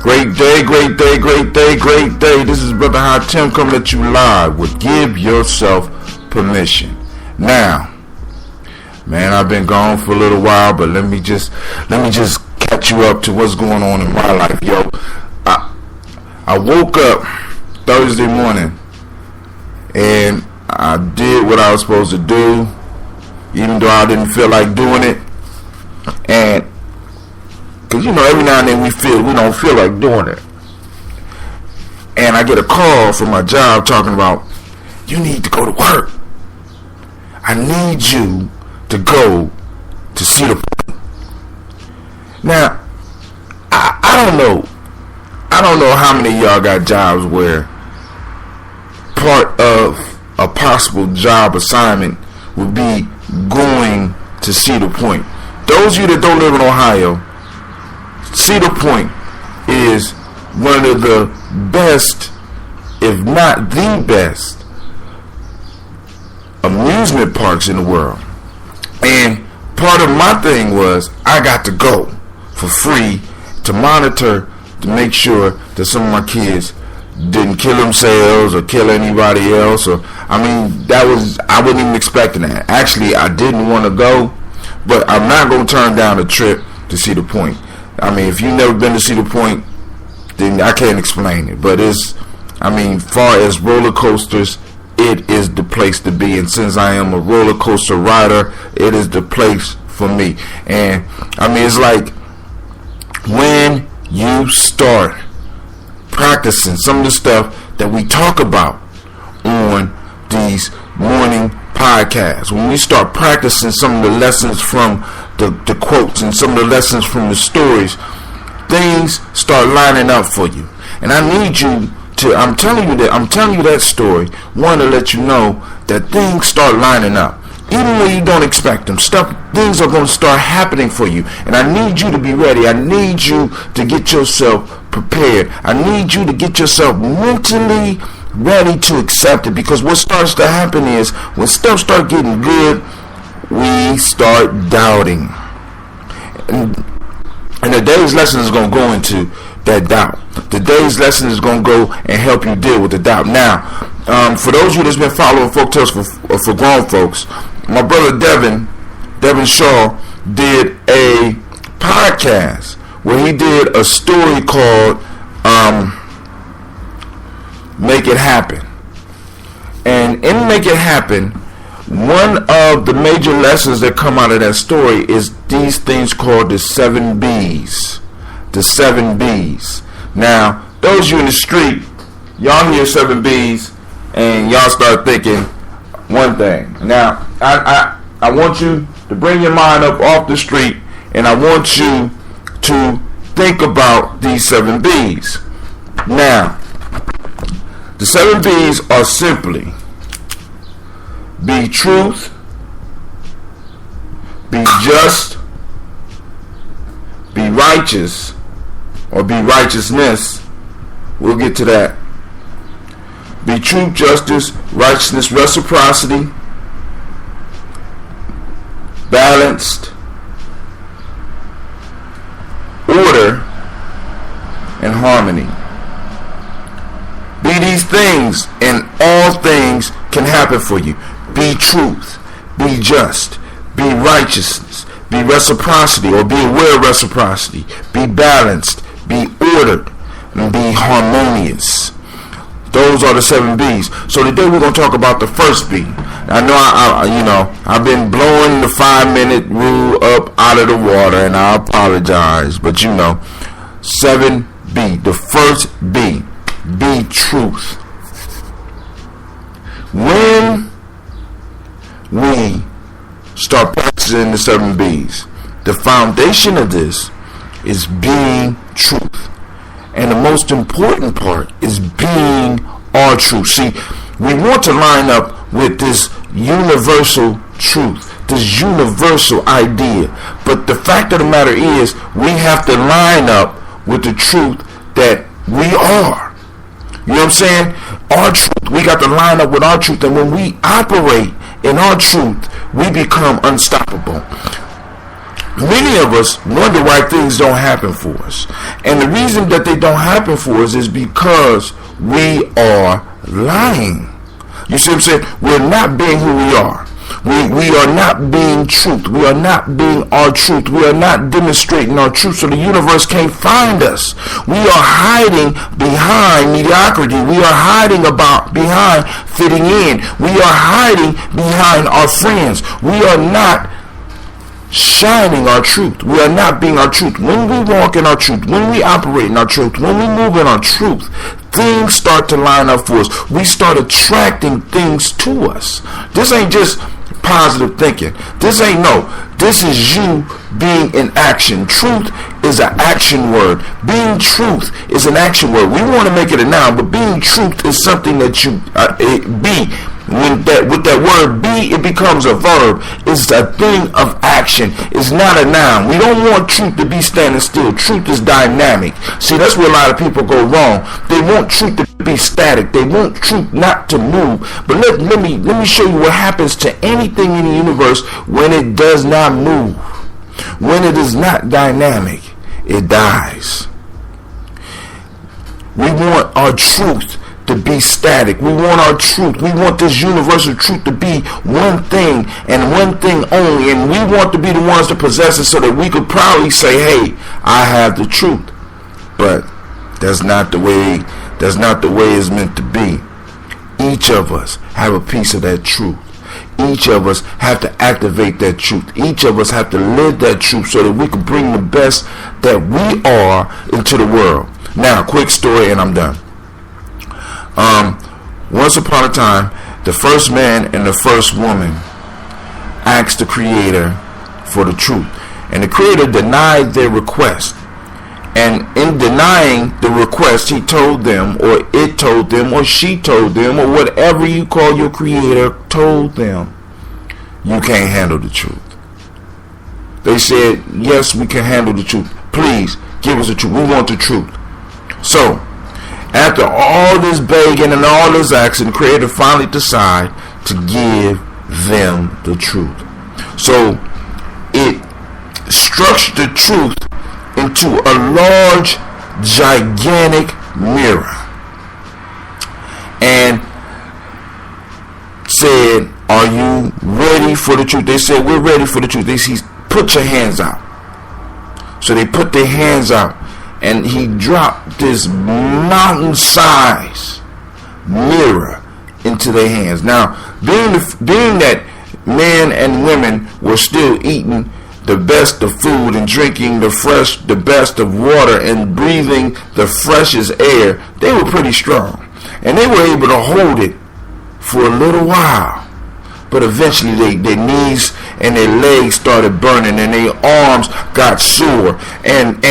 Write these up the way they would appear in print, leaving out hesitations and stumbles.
Great day, great day, great day, great day. This is Brother High Tim coming at you live with Give Yourself Permission. Now, man, I've been gone for a little while, but let me just catch you up to what's going on in my life, yo. I woke up Thursday morning and I did what I was supposed to do, even though I didn't feel like doing it. And because, you know, every now and then we don't feel like doing it. And I get a call from my job talking about, you need to go to work. I need you to go to see the point. Now, I don't know how many of y'all got jobs where part of a possible job assignment would be going to Cedar Point. Those of you that don't live in Ohio, Cedar Point is one of the best, if not the best, amusement parks in the world. And part of my thing was I got to go for free to monitor, to make sure that some of my kids didn't kill themselves or kill anybody else. I wasn't even expecting that. Actually, I didn't want to go, but I'm not going to turn down a trip to Cedar Point. I mean, if you've never been to Cedar Point, then I can't explain it. But far as roller coasters, it is the place to be. And since I am a roller coaster rider, it is the place for me. And it's like when you start practicing some of the stuff that we talk about on these morning podcasts, when we start practicing some of the lessons from the quotes and some of the lessons from the stories, things start lining up for you. And I need you to, I'm telling you that story, one, to let you know that things start lining up. Even when you don't expect them, things are going to start happening for you. And I need you to be ready. I need you to get yourself prepared. I need you to get yourself mentally ready to accept it. Because what starts to happen is when stuff starts getting good, we start doubting. And today's lesson is going to go into that doubt. Today's lesson is going to go and help you deal with the doubt. Now, for those of you that's been following Folk Tales for Grown Folks, my brother Devin Shaw, did a podcast where he did a story called Make It Happen. And in Make It Happen, one of the major lessons that come out of that story is these things called the 7 B's. The 7 B's. Now, those of you in the street, y'all hear 7 B's and y'all start thinking one thing. Now, I want you to bring your mind up off the street, and I want you to think about these 7 B's. Now, the 7 B's are simply be truth, be just, be righteous, or be righteousness. We'll get to that. Be truth, justice, righteousness, reciprocity, balanced, order, and harmony. Be these things, and all things can happen for you. Be truth, be just, be righteousness, be reciprocity, or be aware of reciprocity, be balanced, be ordered, and be harmonious. Those are the 7 B's. So today we're going to talk about the first B. I know I've been blowing the 5-minute rule up out of the water, and I apologize. But 7B, the first B, be truth. When we start practicing the 7 B's, the foundation of this is being truth. And the most important part is being our truth. See, we want to line up with this universal truth, this universal idea. But the fact of the matter is, we have to line up with the truth that we are. You know what I'm saying? Our truth. We got to line up with our truth. And when we operate in our truth, we become unstoppable. Many of us wonder why things don't happen for us. And the reason that they don't happen for us is because we are lying. You see what I'm saying? We're not being who we are. We are not being truth. We are not being our truth. We are not demonstrating our truth, so the universe can't find us. We are hiding behind mediocrity. We are hiding behind fitting in. We are hiding behind our friends. We are not shining our truth. We are not being our truth. When we walk in our truth, when we operate in our truth, when we move in our truth, things start to line up for us. We start attracting things to us. This ain't just positive thinking. This is you being in action. Truth is an action word. Being truth is an action word. We want to make it a noun, but being truth is something that you be. With that word be, it becomes a verb. It's a thing of action. It's not a noun. We don't want truth to be standing still. Truth is dynamic. See, that's where a lot of people go wrong. They want truth to be static. They want truth not to move. But let me show you what happens to anything in the universe when it does not move. When it is not dynamic, it dies. We want our truth to be static. We want our truth. We want this universal truth to be one thing and one thing only, and we want to be the ones to possess it so that we could proudly say, hey, I have the truth. But that's not the way it's meant to be. Each of us have a piece of that truth. Each of us have to activate that truth. Each of us have to live that truth so that we can bring the best that we are into the world. Now, quick story and I'm done. Once upon a time, the first man and the first woman asked the Creator for the truth, and the Creator denied their request. And in denying the request, he told them, or it told them, or she told them, or whatever you call your Creator told them, you can't handle the truth. They said, yes, we can handle the truth. Please give us the truth. We want the truth. So after all this begging and all this asking, the Creator finally decided to give them the truth. So it structured the truth into a large, gigantic mirror and said, are you ready for the truth? They said, we're ready for the truth. They said, put your hands out. So they put their hands out, and he dropped this mountain-sized mirror into their hands. Now, being that men and women were still eating the best of food and drinking the best of water and breathing the freshest air, they were pretty strong. And they were able to hold it for a little while. But eventually their knees and their legs started burning and their arms got sore and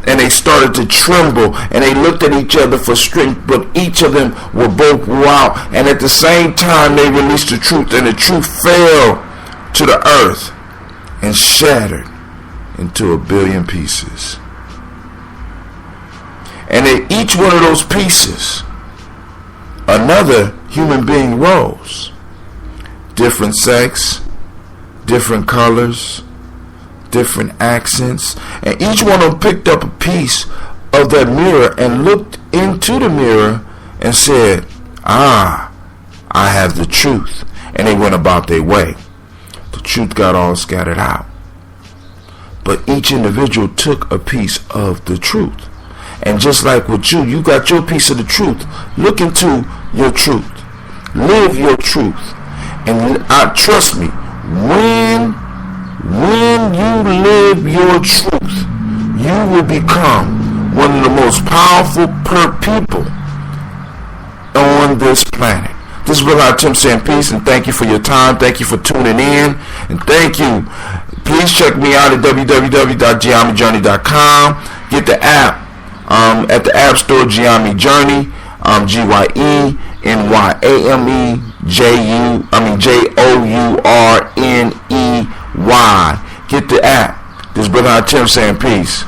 they started to tremble and they looked at each other for strength, but each of them were both wore out, and at the same time they released the truth, and the truth fell to the earth and shattered into 1 billion pieces. And in each one of those pieces, another human being rose. Different sex, different colors, different accents, and each one of them picked up a piece of that mirror and looked into the mirror and said, I have the truth. And they went about their way. The truth got all scattered out. But each individual took a piece of the truth. And just like with you got your piece of the truth. Look into your truth. Live your truth. And trust me, when you live your truth, you will become one of the most powerful people on this planet. This is Brother Tim saying peace, and thank you for your time. Thank you for tuning in, and thank you. Please check me out at www.giammijourney.com. Get the app at the App Store, Giammi Journey, GYAMMIJourney. Get the app. This is Brother Tim saying peace.